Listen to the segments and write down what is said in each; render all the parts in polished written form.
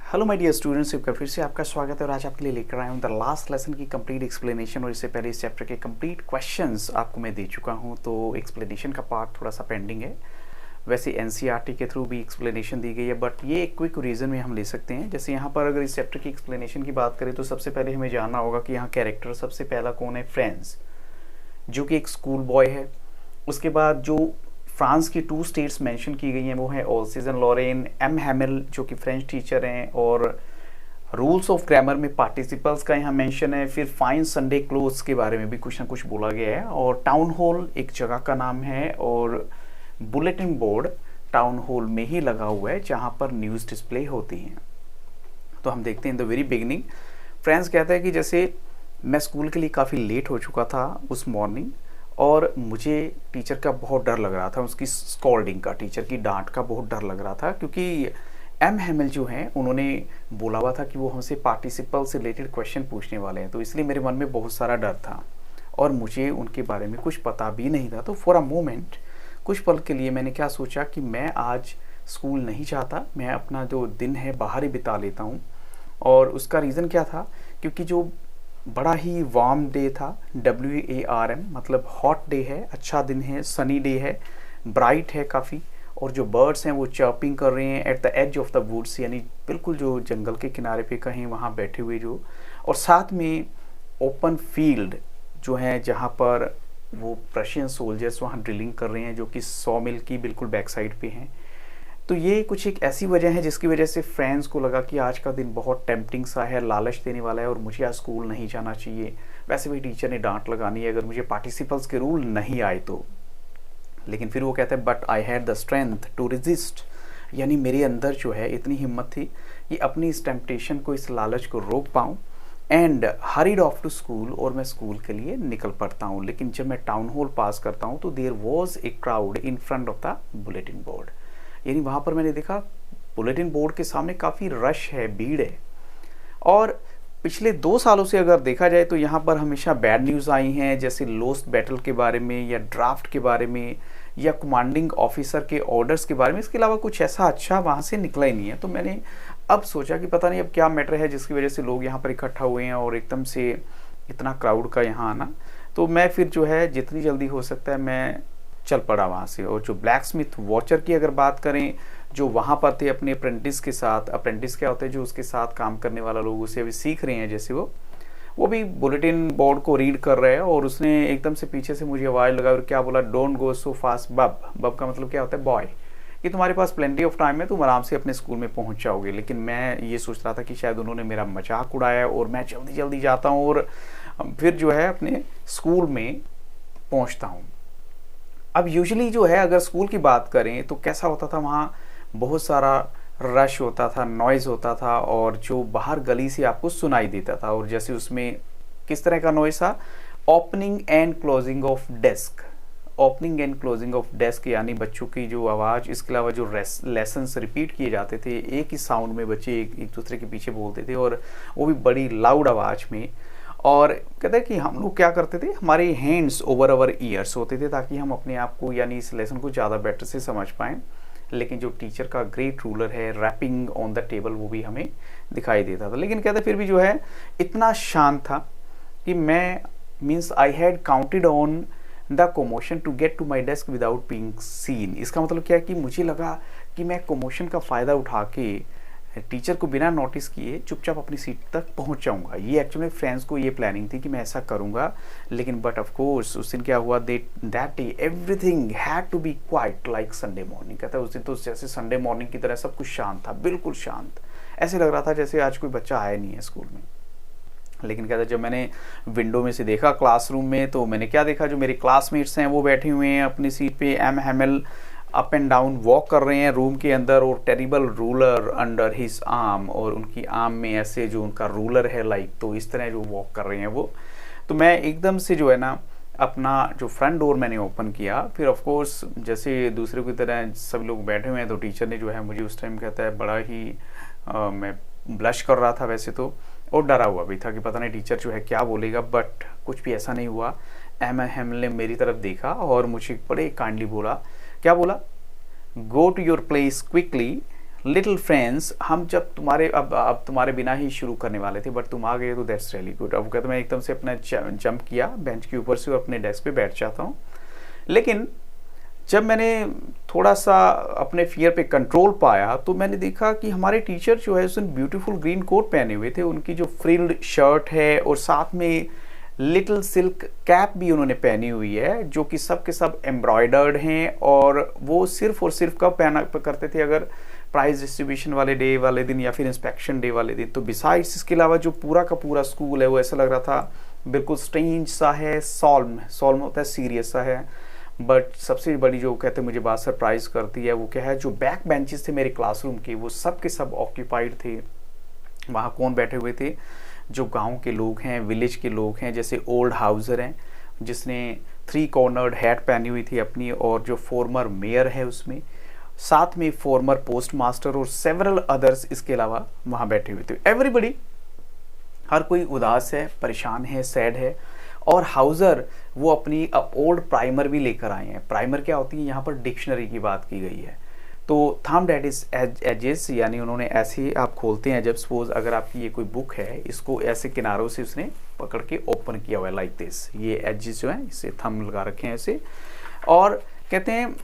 Hello my dear students, एक बार फिर से आपका स्वागत है और आज आपके लिए लेकर आया हूँ द लास्ट लेसन की कंप्लीट एक्सप्लेनेशन। और इससे पहले इस चैप्टर के कंप्लीट क्वेश्चंस आपको मैं दे चुका हूँ, तो एक्सप्लेनेशन का पार्ट थोड़ा सा पेंडिंग है। वैसे एनसीईआरटी के थ्रू भी एक्सप्लेनेशन दी गई है, बट ये एक क्विक रीजन में हम ले सकते हैं। जैसे यहाँ पर अगर इस चैप्टर की एक्सप्लेनेशन की बात करें तो सबसे पहले हमें जानना होगा कि यहाँ कैरेक्टर सबसे पहला कौन है, फ्रांस, जो कि एक स्कूल बॉय है। उसके बाद जो फ्रांस की 2 स्टेट्स मेंशन की गई हैं वो है अल्सेस एंड लॉरेन, एम हैमिल जो कि फ्रेंच टीचर हैं, और रूल्स ऑफ ग्रामर में पार्टिसिपल्स का यहाँ मेंशन है। फिर फाइन संडे क्लोथ्स के बारे में भी कुछ ना कुछ बोला गया है, और टाउन हॉल एक जगह का नाम है, और बुलेटिन बोर्ड टाउन हॉल में ही लगा हुआ है जहाँ पर न्यूज़ डिस्प्ले होती हैं। तो हम देखते हैं in the very beginning friends कहता है कि जैसे मैं स्कूल के लिए काफ़ी लेट हो चुका था उस मॉर्निंग, और मुझे टीचर का बहुत डर लग रहा था, उसकी स्कॉल्डिंग का, टीचर की डांट का बहुत डर लग रहा था, क्योंकि एम हैमिल जो हैं उन्होंने बोला हुआ था कि वो हमसे पार्टिसिपल से रिलेटेड क्वेश्चन पूछने वाले हैं। तो इसलिए मेरे मन में बहुत सारा डर था और मुझे उनके बारे में कुछ पता भी नहीं था। तो फॉर अ मोमेंट, कुछ पल के लिए मैंने क्या सोचा कि मैं आज स्कूल नहीं चाहता, मैं अपना जो दिन है बाहर ही बिता लेता हूँ। और उसका रीज़न क्या था, क्योंकि जो बड़ा ही वार्म डे था, WARM मतलब हॉट डे है, अच्छा दिन है, सनी डे है, ब्राइट है काफ़ी, और जो बर्ड्स हैं वो चर्पिंग कर रहे हैं at the edge of the woods, यानी बिल्कुल जो जंगल के किनारे पे कहीं वहाँ बैठे हुए जो, और साथ में ओपन फील्ड जो है जहाँ पर वो रशियन सोल्जर्स वहाँ ड्रिलिंग कर रहे हैं, जो कि 100 मील की बिल्कुल बैक साइड पे हैं। तो ये कुछ एक ऐसी वजह है जिसकी वजह से फ्रेंड्स को लगा कि आज का दिन बहुत टेम्पटिंग सा है, लालच देने वाला है, और मुझे आज स्कूल नहीं जाना चाहिए। वैसे भी टीचर ने डांट लगानी है अगर मुझे पार्टिसिपल्स के रूल नहीं आए तो। लेकिन फिर वो कहते हैं but I had the strength to resist, यानी मेरे अंदर जो है इतनी हिम्मत थी कि अपनी इस टेम्पटेशन को, इस लालच को रोक पाऊँ, and hurried off to school, और मैं स्कूल के लिए निकल पड़ता हूँ। लेकिन जब मैं टाउन हॉल पास करता हूँ तो there was a crowd in front of the bulletin board, यानी वहाँ पर मैंने देखा बुलेटिन बोर्ड के सामने काफ़ी रश है, भीड़ है। और पिछले 2 सालों से अगर देखा जाए तो यहाँ पर हमेशा बैड न्यूज़ आई हैं, जैसे लोस्ट बैटल के बारे में, या ड्राफ्ट के बारे में, या कमांडिंग ऑफिसर के ऑर्डर्स के बारे में। इसके अलावा कुछ ऐसा अच्छा वहाँ से निकला ही नहीं है। तो मैंने अब सोचा कि पता नहीं अब क्या मैटर है जिसकी वजह से लोग यहाँ पर इकट्ठा हुए हैं और एकदम से इतना क्राउड का यहाँ आना। तो मैं फिर जो है जितनी जल्दी हो सकता है मैं चल पड़ा वहाँ से। और जो ब्लैक स्मिथ वॉचर की अगर बात करें, जो वहाँ पर थे अपने अप्रेंटिस के साथ, अप्रेंटिस क्या होते हैं, जो उसके साथ काम करने वाला लोग उसे अभी सीख रहे हैं, जैसे वो भी बुलेटिन बोर्ड को रीड कर रहे हैं, और उसने एकदम से पीछे से मुझे आवाज़ लगा और क्या बोला, डोंट गो सो फास्ट बब। बब का मतलब क्या होता है, बॉय, कि तुम्हारे पास प्लेंटी ऑफ टाइम है, तुम आराम से अपने स्कूल में पहुँच जाओगे। लेकिन मैं ये सोच रहा था कि शायद उन्होंने मेरा मजाक उड़ाया और मैं जल्दी जल्दी जाता हूँ और फिर जो है अपने स्कूल में पहुँचता हूँ। अब यूजुअली जो है अगर स्कूल की बात करें तो कैसा होता था, वहाँ बहुत सारा रश होता था, नॉइज़ होता था, और जो बाहर गली से आपको सुनाई देता था। और जैसे उसमें किस तरह का नॉइज़ था, opening and closing of desk, opening and closing of desk, यानी बच्चों की जो आवाज़। इसके अलावा जो लेसन्स रिपीट किए जाते थे, एक ही साउंड में बच्चे एक दूसरे के पीछे बोलते थे, और वो भी बड़ी लाउड आवाज़ में। और कहते हैं कि हम लोग क्या करते थे, हमारे हैंड्स ओवर अवर ईयर्स होते थे ताकि हम अपने आप को, यानी इस लेसन को ज़्यादा बेटर से समझ पाएँ। लेकिन जो टीचर का ग्रेट रूलर है, रैपिंग ऑन द टेबल, वो भी हमें दिखाई देता था। लेकिन कहते फिर भी जो है इतना शांत था कि मैं means I had counted on the commotion to get to my desk without being seen. इसका मतलब क्या है कि मुझे लगा कि मैं कोमोशन का फ़ायदा उठा के टीचर को बिना नोटिस किए चुपचाप अपनी सीट तक पहुंच जाऊंगा। ये एक्चुअली फ्रेंड्स को ये प्लानिंग थी कि मैं ऐसा करूंगा। लेकिन बट ऑफ कोर्स उस दिन क्या हुआ, that day everything had to be quite like Sunday morning. कहता है उस दिन तो जैसे संडे मॉर्निंग की तरह सब कुछ शांत था, बिल्कुल शांत। ऐसे लग रहा था जैसे आज कोई बच्चा आया नहीं है स्कूल में। लेकिन कहता है जब मैंने विंडो में से देखा क्लासरूम में, तो मैंने क्या देखा, जो मेरे क्लासमेट्स हैं वो बैठे हुए हैं अपनी सीट पे, M Hamel up and down walk कर रहे हैं रूम के अंदर, और terrible ruler under his arm, और उनकी आर्म में ऐसे जो उनका रूलर है लाइक, तो इस तरह जो वॉक कर रहे हैं वो। तो मैं एकदम से जो है ना अपना जो फ्रंट डोर मैंने ओपन किया। फिर ऑफ कोर्स जैसे दूसरे की तरह सब लोग बैठे हुए हैं, तो टीचर ने जो है मुझे उस टाइम कहता है बड़ा ही मैं ब्लश कर रहा था वैसे तो, और डरा हुआ भी था कि पता नहीं टीचर जो है क्या बोलेगा। बट कुछ भी ऐसा नहीं हुआ। एम हैमिल ने मेरी तरफ देखा और मुझे बड़े काइंडली बोला, क्या बोला, go to your place quickly little friends, हम जब तुम्हारे अब तुम्हारे बिना ही शुरू करने वाले थे, बट तुम आ गए तो दैट्स रियली गुड। अब कहते मैं एकदम से अपना जंप किया बेंच के ऊपर से और अपने डेस्क पे बैठ जाता हूँ। लेकिन जब मैंने थोड़ा सा अपने फियर पे कंट्रोल पाया तो मैंने देखा कि हमारे टीचर जो है उसने ब्यूटीफुल ग्रीन कोट पहने हुए थे, उनकी जो फ्रिल्ड शर्ट है और साथ में लिटिल सिल्क कैप भी उन्होंने पहनी हुई है, जो कि सब के सब एम्ब्रॉयडर्ड हैं। और वो सिर्फ और सिर्फ कब पहना करते थे, अगर प्राइज डिस्ट्रीब्यूशन वाले डे वाले दिन या फिर इंस्पेक्शन डे वाले दिन। तो बिसाइड्स इसके अलावा जो पूरा का पूरा स्कूल है वो ऐसा लग रहा था बिल्कुल स्ट्रेंज सा है, सॉल्म सॉल्म होता है सीरियस सा है। बट सबसे बड़ी जो कहते हैं मुझे बात सरप्राइज करती है वो क्या है, जो बैक बेंचेस थे मेरे क्लासरूम के वो सब के सब ऑक्यूपाइड थे। वहाँ कौन बैठे हुए थे, जो गांव के लोग हैं, विलेज के लोग हैं, जैसे ओल्ड हाउसर हैं जिसने 3 कॉर्नर्ड हैट पहनी हुई थी अपनी, और जो फॉर्मर मेयर है उसमें, साथ में फॉर्मर पोस्ट मास्टर और सेवरल अदर्स इसके अलावा वहाँ बैठे हुए थे। एवरीबडी, हर कोई उदास है, परेशान है, सैड है। और हाउसर वो अपनी ओल्ड प्राइमर भी लेकर आए हैं। प्राइमर क्या होती है, यहाँ पर डिक्शनरी की बात की गई है। तो थम्ब्ड एट इज एजेस, यानी उन्होंने ऐसे आप खोलते हैं जब सपोज अगर आपकी ये कोई बुक है, इसको ऐसे किनारों से उसने पकड़ के ओपन किया हुआ है लाइक दिस। ये एजेस जो है इसे थंब लगा रखे हैं ऐसे, और कहते हैं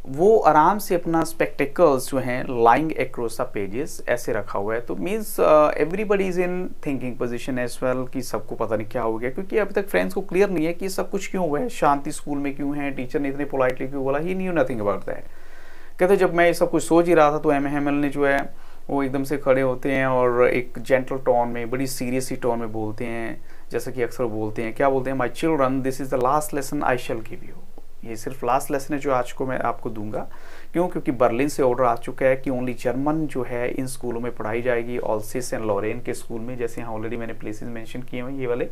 वो आराम से अपना स्पेक्टिकल्स जो हैं लाइंग अक्रॉस द पेजेस ऐसे रखा हुआ है। तो means everybody is in thinking position as well कि सबको पता नहीं क्या हो गया, क्योंकि अभी तक फ्रेंड्स को क्लियर नहीं है कि सब कुछ क्यों हुआ है, शांति स्कूल में क्यों है, टीचर ने इतने पोलाइटली क्यों बोला, ही न्यू नथिंग अबाउट दैट। कहते जब मैं ये सब कुछ सोच ही रहा था तो एम हेमल ने जो है वो एकदम से खड़े होते हैं और एक जेंटल टोन में, बड़ी सीरियस टोन में बोलते हैं, जैसा कि अक्सर बोलते हैं। क्या बोलते हैं, my children this is the last lesson I shell give you. ये सिर्फ लास्ट लेसन है जो आज को मैं आपको दूंगा। क्यों, क्योंकि बर्लिन से ऑर्डर आ चुका है कि ओनली जर्मन जो है इन स्कूलों में पढ़ाई जाएगी, ऑल्सिस एंड लॉरेन के स्कूल में, जैसे यहाँ ऑलरेडी मैंने प्लेसेस मेंशन किए हुए ये वाले।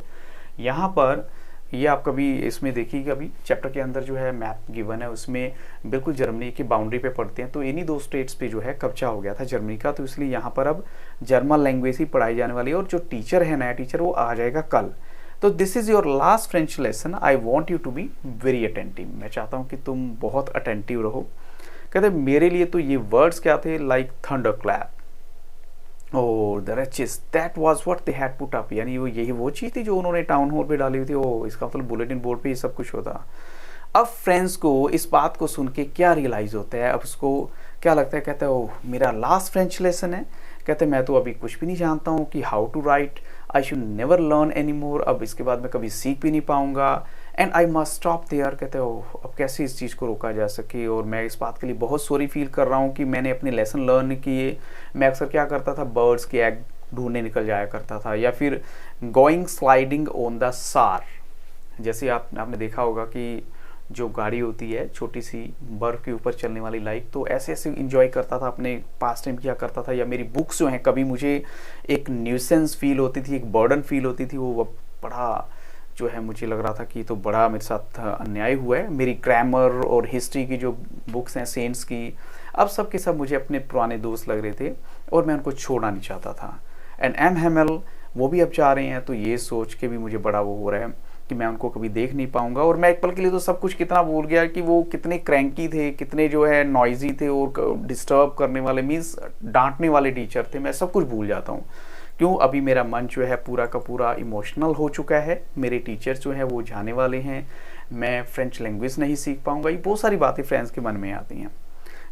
यहाँ पर ये आप कभी इसमें देखिएगा, अभी चैप्टर के अंदर जो है मैप गिवन है उसमें बिल्कुल जर्मनी की बाउंड्री पे पड़ते हैं। तो इन्हीं 2 स्टेट्स पे जो है कब्जा हो गया था जर्मनी का, तो इसलिए यहाँ पर अब जर्मन लैंग्वेज ही पढ़ाई जाने वाली है। और जो टीचर है, नया टीचर, वो आ जाएगा कल। तो this is your last French lesson, I want you to be very attentive. मैं चाहता हूँ कि तुम बहुत अटेंटिव रहो। कहते मेरे लिए तो ये वर्ड्स क्या थे, लाइक थंडर क्लैप और the riches, that was what they had put up. यानी वो यही वो चीज़ थी जो उन्होंने टाउन हॉल पे डाली हुई थी। ओ, इसका मतलब बुलेटिन बोर्ड पे ये सब कुछ होता। अब फ्रेंड्स को इस बात को सुन के क्या रियलाइज़ होता है, अब उसको क्या लगता है, कहता है ओह मेरा लास्ट फ्रेंच लेसन है। कहते मैं तो अभी कुछ भी नहीं जानता हूँ कि how to write, I should never learn any more. अब इसके बाद मैं कभी सीख भी नहीं पाऊंगा, and I must stop there. कहते हो अब कैसे इस चीज़ को रोका जा सके। और मैं इस बात के लिए बहुत सॉरी फील कर रहा हूँ कि मैंने अपने लेसन लर्न किए। मैं अक्सर क्या करता था, बर्ड्स के एग ढूंढने निकल जाया करता था, या फिर गोइंग स्लाइडिंग ऑन द सार। जैसे आपने देखा होगा कि जो गाड़ी होती है छोटी सी बर्फ के ऊपर चलने वाली, लाइक, तो ऐसे ऐसे इंजॉय करता था, अपने पास टाइम किया करता था। या मेरी बुक्स जो हैं, कभी मुझे एक न्यूसेंस फील होती थी, एक बर्डन फील होती थी, वो बड़ा जो है मुझे लग रहा था कि तो बड़ा मेरे साथ अन्याय हुआ है। मेरी ग्रामर और हिस्ट्री की जो बुक्स हैं सेंट्स की, अब सब के सब मुझे अपने पुराने दोस्त लग रहे थे और मैं उनको छोड़ना नहीं चाहता था। एंड एम हेमल वो भी अब चाह रहे हैं, तो ये सोच के भी मुझे बड़ा वो हो रहा है कि मैं उनको कभी देख नहीं पाऊंगा। और मैं एक पल के लिए तो सब कुछ कितना भूल गया कि वो कितने क्रैंकी थे, कितने जो है नॉइजी थे और डिस्टर्ब करने वाले, मीन्स डांटने वाले टीचर थे। मैं सब कुछ भूल जाता हूँ। क्यों, अभी मेरा मन जो है पूरा का पूरा इमोशनल हो चुका है। मेरे टीचर जो हैं वो जाने वाले हैं, मैं फ्रेंच लैंग्वेज नहीं सीख पाऊंगा। ये बहुत सारी बातें फ्रेंड्स के मन में आती हैं।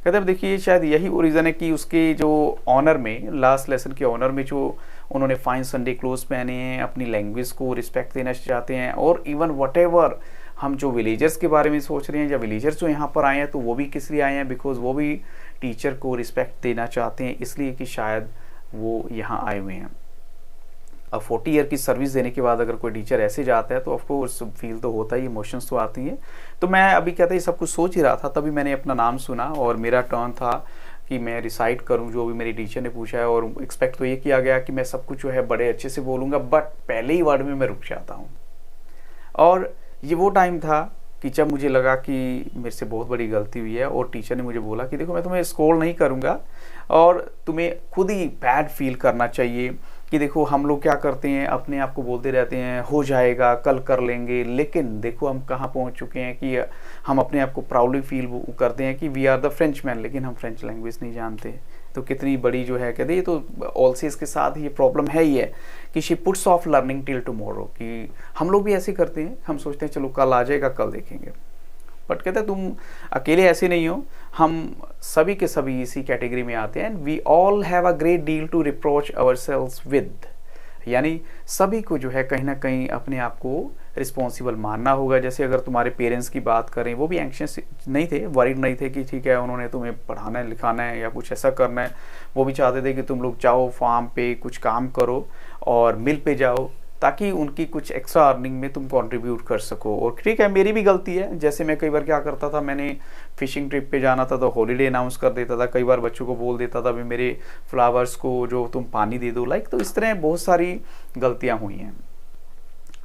कहते हैं देखिए शायद यही वो रीज़न है कि उसके जो ऑनर में, लास्ट लेसन के ऑनर में, जो उन्होंने फाइन संडे क्लोथ पहने हैं, अपनी लैंग्वेज को रिस्पेक्ट देना चाहते हैं। और इवन व्हाटएवर हम जो विलेजर्स के बारे में सोच रहे हैं, या विलेजर्स जो यहाँ पर आए हैं, तो वो भी किस लिए आए हैं, बिकॉज वो भी टीचर को रिस्पेक्ट देना चाहते हैं, इसलिए कि शायद वो यहाँ आए हुए हैं। अब 40 ईयर की सर्विस देने के बाद अगर कोई टीचर ऐसे जाता है तो ऑफकोर्स फील तो होता ही, इमोशंस तो आती हैं। तो मैं अभी कहते हैं सब कुछ सोच ही रहा था, तभी मैंने अपना नाम सुना और मेरा टर्न था कि मैं रिसाइट करूं जो भी मेरी टीचर ने पूछा है। और एक्सपेक्ट तो ये किया गया कि मैं सब कुछ जो है बड़े अच्छे से बोलूँगा, बट पहले ही वर्ड में मैं रुक जाता हूँ। और ये वो टाइम था कि जब मुझे लगा कि मेरे से बहुत बड़ी गलती हुई है, और टीचर ने मुझे बोला कि देखो मैं तुम्हें स्कोर नहीं करूँगा और तुम्हें खुद ही बैड फील करना चाहिए कि देखो हम लोग क्या करते हैं, अपने आप को बोलते रहते हैं हो जाएगा, कल कर लेंगे, लेकिन देखो हम कहाँ पहुँच चुके हैं कि हम अपने आप को प्राउडली फील करते हैं कि we are the French man, लेकिन हम फ्रेंच लैंग्वेज नहीं जानते। तो कितनी बड़ी जो है कहते ये तो ऑल्सीज के साथ ये प्रॉब्लम है ही है कि she puts of learning till tomorrow, कि हम लोग भी ऐसे करते हैं, हम सोचते हैं चलो कल आ जाएगा, कल देखेंगे। बट कहते हैं तुम अकेले ऐसे नहीं हो, हम सभी के सभी इसी कैटेगरी में आते हैं। And we all have a great deal to reproach ourselves with, यानी सभी को जो है कहीं ना कहीं अपने आप को रिस्पॉन्सिबल मानना होगा। जैसे अगर तुम्हारे पेरेंट्स की बात करें, वो भी एंक्शियस नहीं थे, वरीड नहीं थे कि ठीक है उन्होंने तुम्हें पढ़ाना है लिखाना है या कुछ ऐसा करना है। वो भी चाहते थे कि तुम लोग जाओ फार्म पे कुछ काम करो और मिल पे जाओ, ताकि उनकी कुछ एक्स्ट्रा अर्निंग में तुम कंट्रीब्यूट कर सको। और ठीक है मेरी भी गलती है, जैसे मैं कई बार क्या करता था, मैंने फिशिंग ट्रिप पे जाना था तो हॉलीडे अनाउंस कर देता था, कई बार बच्चों को बोल देता था भी मेरे फ्लावर्स को जो तुम पानी दे दो, लाइक। तो इस तरह बहुत सारी गलतियां हुई हैं।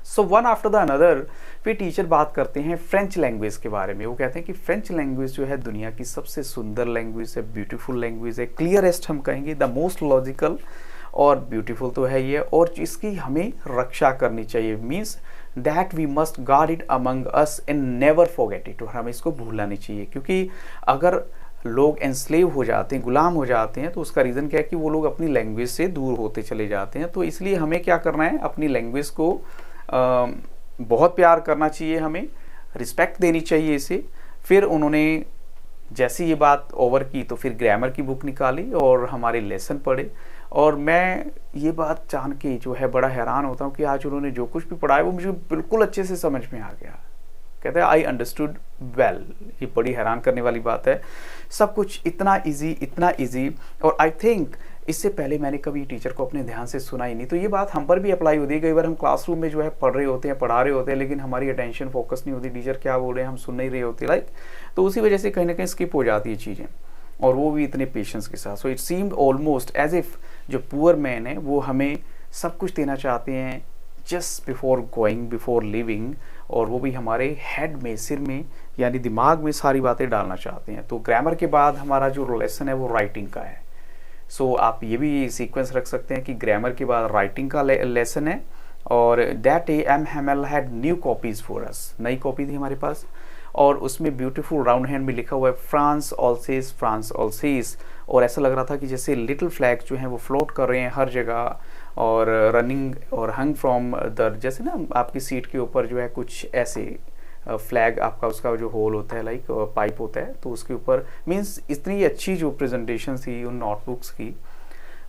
So one after the another फिर टीचर बात करते हैं फ्रेंच लैंग्वेज के बारे में। वो कहते हैं कि फ्रेंच लैंग्वेज जो है दुनिया की सबसे सुंदर लैंग्वेज है, ब्यूटीफुल लैंग्वेज है, क्लियरेस्ट हम कहेंगे, द मोस्ट लॉजिकल और ब्यूटीफुल तो है ये, और इसकी हमें रक्षा करनी चाहिए। Means that we must guard it among us and never forget it, और हमें इसको भूलना नहीं चाहिए। क्योंकि अगर लोग एनस्लेव हो जाते हैं, गुलाम हो जाते हैं, तो उसका रीज़न क्या है कि वो लोग अपनी लैंग्वेज से दूर होते चले जाते हैं। तो इसलिए हमें क्या करना है, अपनी लैंग्वेज को बहुत प्यार करना चाहिए, हमें रिस्पेक्ट देनी चाहिए इसे। फिर उन्होंने जैसे ये बात ओवर की तो फिर ग्रामर की बुक निकाली और हमारे लेसन पढ़े। और मैं ये बात जान के जो है बड़ा हैरान होता हूँ कि आज उन्होंने जो कुछ भी पढ़ाया वो मुझे बिल्कुल अच्छे से समझ में आ गया। कहते हैं आई अंडरस्टूड वेल, ये बड़ी हैरान करने वाली बात है। सब कुछ इतना इजी, और आई थिंक इससे पहले मैंने कभी टीचर को अपने ध्यान से सुना ही नहीं। तो ये बात हम पर भी अप्लाई होती है। कई बार हम क्लासरूम में जो है पढ़ रहे होते हैं, पढ़ा रहे होते हैं, लेकिन हमारी अटेंशन फोकस नहीं होती, टीचर क्या बोल रहे हैं हम सुन नहीं रहे होते, लाइक। तो उसी वजह से कहीं ना कहीं स्किप हो जाती है चीज़ें, और वो भी इतने पेशेंस के साथ। So it seemed almost as if जो पुअर मैन है वो हमें सब कुछ देना चाहते हैं just before going, before leaving, और वो भी हमारे हेड में, सिर में, यानी दिमाग में सारी बातें डालना चाहते हैं। तो ग्रामर के बाद हमारा जो लेसन है वो राइटिंग का है। सो आप ये भी सीक्वेंस रख सकते हैं कि ग्रामर के बाद राइटिंग का लेसन है। और that M Hamel had new copies for us, नई कॉपी थी हमारे पास, और उसमें ब्यूटीफुल राउंड हैंड में लिखा हुआ है फ्रांस ऑल्सेस, फ्रांस ऑल्सेस। और ऐसा लग रहा था कि जैसे लिटिल फ्लैग जो हैं वो फ्लोट कर रहे हैं हर जगह, और रनिंग और हंग फ्रॉम द, जैसे ना आपकी सीट के ऊपर जो है कुछ ऐसे फ्लैग आपका, उसका जो होल होता है लाइक पाइप होता है, तो उसके ऊपर, मीन्स इतनी अच्छी जो प्रेजेंटेशन थी उन नोटबुक्स की।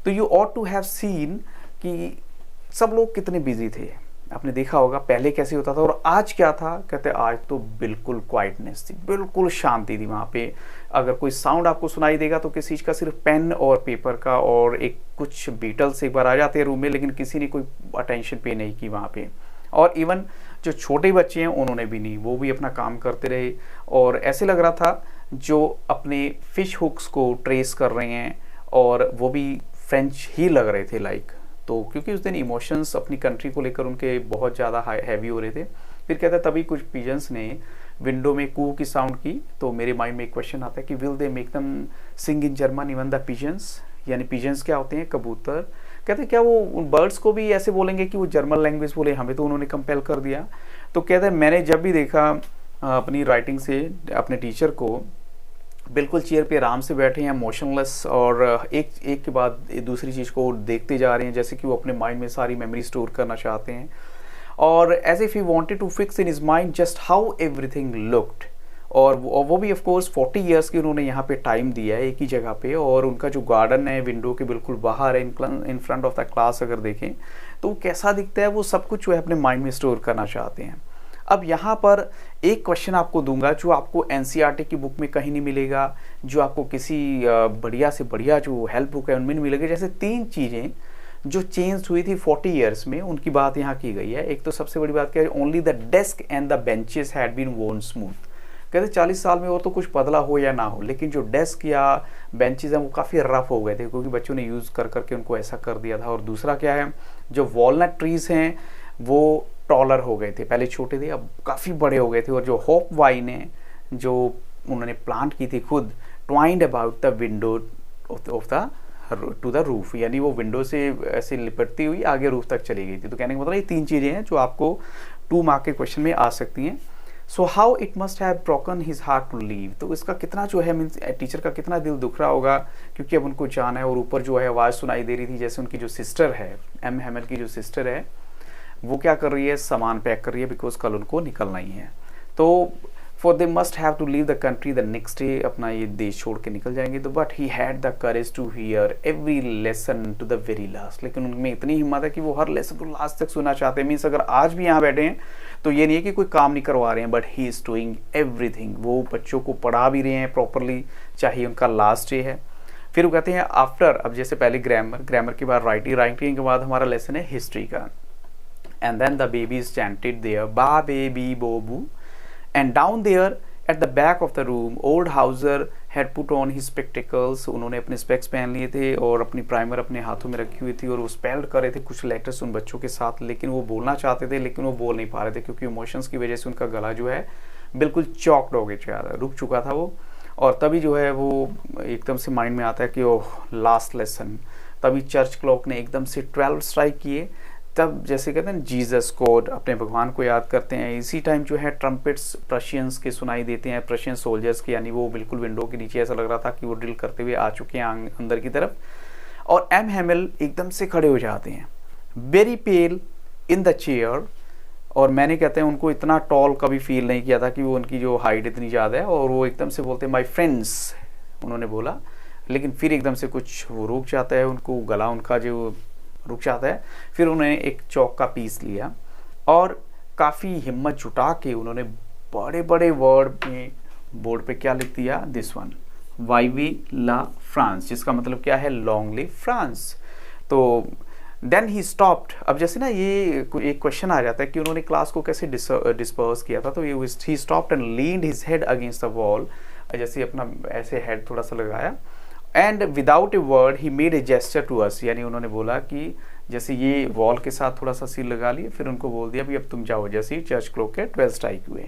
तो you ought to have seen कि सब लोग कितने बिजी थे। आपने देखा होगा पहले कैसे होता था और आज क्या था। कहते आज तो बिल्कुल क्वाइटनेस थी, बिल्कुल शांति थी वहाँ पे। अगर कोई साउंड आपको सुनाई देगा तो किसी चीज़ का, सिर्फ पेन और पेपर का, और एक कुछ बीटल्स एक बार आ जाते हैं रूम में, लेकिन किसी ने कोई अटेंशन पे नहीं की वहाँ पे। और इवन जो छोटे बच्चे हैं उन्होंने भी नहीं, वो भी अपना काम करते रहे। और ऐसे लग रहा था जो अपने फिश हुक्स को ट्रेस कर रहे हैं, और वो भी फ्रेंच ही लग रहे थे लाइक। तो क्योंकि उस दिन इमोशंस अपनी कंट्री को लेकर उनके बहुत ज़्यादा हैवी हो रहे थे। फिर कहता है तभी कुछ पिजन्स ने विंडो में कू की साउंड की। तो मेरे माइंड में एक क्वेश्चन आता है कि will they make them sing in German even the pigeons, यानी पिजन्स क्या होते हैं, कबूतर। कहते हैं क्या वो उन बर्ड्स को भी ऐसे बोलेंगे कि वो जर्मन लैंग्वेज बोले, हमें तो उन्होंने कंपेल कर दिया। तो कहते हैं मैंने जब भी देखा अपनी राइटिंग से अपने टीचर को बिल्कुल चेयर पे आराम से बैठे हैं, मोशनलेस, और एक के बाद दूसरी चीज़ को देखते जा रहे हैं, जैसे कि वो अपने माइंड में सारी मेमोरी स्टोर करना चाहते हैं। और as if he wanted to fix in his mind just how everything looked. और वो भी ऑफ कोर्स 40 इयर्स की उन्होंने यहाँ पे टाइम दिया है एक ही जगह पे। और उनका जो गार्डन है विंडो के बिल्कुल बाहर है, इन फ्रंट ऑफ द क्लास अगर देखें तो वो कैसा दिखता है, वो सब कुछ जो है अपने माइंड में स्टोर करना चाहते हैं। अब यहाँ पर एक क्वेश्चन आपको दूंगा जो आपको एनसीईआरटी की बुक में कहीं नहीं मिलेगा, जो आपको किसी बढ़िया से बढ़िया जो हेल्प बुक है उनमें नहीं मिलेगा। जैसे 3 चीज़ें जो चेंज हुई थी 40 इयर्स में, उनकी बात यहाँ की गई है। एक तो सबसे बड़ी बात क्या है, only the desk and the benches had been worn smooth. कहते 40 साल में वो तो कुछ बदला हो या ना हो, लेकिन जो डेस्क या बेंचेस हैं वो काफ़ी रफ हो गए थे, क्योंकि बच्चों ने यूज़ कर करके उनको ऐसा कर दिया था। और दूसरा क्या है, जो वॉलनट ट्रीज़ हैं वो टॉलर हो गए थे, पहले छोटे थे अब काफ़ी बड़े हो गए थे। और जो होप वाइन है जो उन्होंने प्लांट की थी खुद, twined about the window of the two the roof, यानी वो विंडो से ऐसे लिपटती हुई आगे रूफ तक चली गई थी। तो कहने का मतलब ये 3 चीज़ें हैं जो आपको 2 मार्क के क्वेश्चन में आ सकती हैं। So how it must have broken his heart to leave, तो इसका कितना जो है मीन्स टीचर का कितना दिल दुख रहा होगा, क्योंकि अब उनको जाना है। और ऊपर जो है आवाज़ सुनाई दे रही थी, जैसे उनकी जो सिस्टर है, एम हैमिल की जो सिस्टर है, वो क्या कर रही है, सामान पैक कर रही है, बिकॉज कल उनको निकलना ही है। तो for they must have to leave the country the next day, अपना ये देश छोड़ के निकल जाएंगे। तो but he had the courage to hear every lesson to the very last, लेकिन उनमें इतनी हिम्मत है कि वो हर लेसन को लास्ट तक सुनना चाहते हैं। मीन्स अगर आज भी यहाँ बैठे हैं तो ये नहीं है कि कोई काम नहीं करवा रहे हैं, but he is doing everything, वो बच्चों को पढ़ा भी रहे हैं प्रॉपरली, चाहे उनका लास्ट डे है। फिर वो कहते हैं आफ्टर, अब जैसे पहले ग्रामर के बाद राइटिंग के बाद हमारा लेसन है हिस्ट्री का। And then the baby is chanted there ba be bi bo bu, and down there at the back of the room old Hauser had put on his spectacles, उन्होंने अपने स्पेक्स पहन लिए थे और अपनी प्राइमर अपने हाथों में रखी हुई थी, और वो स्पेल्ड कर रहे थे कुछ लेटर्स उन बच्चों के साथ, लेकिन वो बोलना चाहते थे लेकिन वो बोल नहीं पा रहे थे, क्योंकि इमोशंस की वजह से उनका गला जो है बिल्कुल चॉक्ड हो गया, रुक चुका था वो। और तभी जो है वो एकदम से माइंड में आता है कि ओह लास्ट लेसन। तभी चर्च क्लॉक ने एकदम से 12 स्ट्राइक किए। तब जैसे कहते हैं जीसस गॉड, अपने भगवान को याद करते हैं। इसी टाइम जो है ट्रम्पेट्स प्रशियंस के सुनाई देते हैं, प्रशियन सोल्जर्स के, यानी वो बिल्कुल विंडो के नीचे ऐसा लग रहा था कि वो ड्रिल करते हुए आ चुके हैं अंदर की तरफ। और एम हैमिल एकदम से खड़े हो जाते हैं, very pail in the chair. और मैंने कहते हैं उनको इतना टॉल कभी फील नहीं किया था कि वो उनकी जो हाइट इतनी ज़्यादा है। और वो एकदम से बोलते हैं माई फ्रेंड्स, उन्होंने बोला, लेकिन फिर एकदम से कुछ वो रुक जाता है, उनको गला उनका जो रुक जाता है। फिर उन्होंने एक चौक का पीस लिया और काफ़ी हिम्मत जुटा के उन्होंने बड़े बड़े वर्ड में बोर्ड पे क्या लिख दिया, दिस वन, वाइवी ला फ्रांस, जिसका मतलब क्या है, लॉन्ग लिव फ्रांस। तो देन ही स्टॉप्ड। अब जैसे ना ये एक क्वेश्चन आ जाता है कि उन्होंने क्लास को कैसे डिस्पर्स किया था, तो ये he stopped and leaned his head against the wall, जैसे अपना ऐसे हेड थोड़ा सा लगाया। And without a word he made a gesture to us, यानी उन्होंने बोला कि जैसे ये वॉल के साथ थोड़ा सा सिर लगा लिए, फिर उनको बोल दिया भी अब तुम जाओ, जैसे ही चर्च क्लॉक के 12 स्ट्राइक हुए।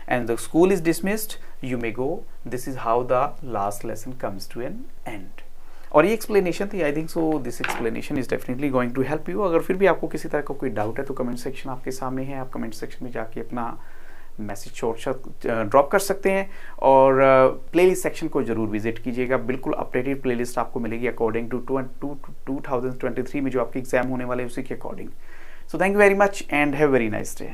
And the school is dismissed, you may go, this is how the last lesson comes to an end. और ये एक्सप्लेनेशन थी, I think so this explanation is definitely going to help you. अगर फिर भी आपको किसी तरह का कोई डाउट है तो कमेंट सेक्शन आपके सामने है, आप कमेंट सेक्शन में जाके अपना मैसेज ड्रॉप कर सकते हैं। और प्लेलिस्ट सेक्शन को जरूर विजिट कीजिएगा, बिल्कुल अपडेटेड प्लेलिस्ट आपको मिलेगी अकॉर्डिंग टू 2023 में जो आपके एग्जाम होने वाले हैं उसी के according. So thank you very much and have very nice day.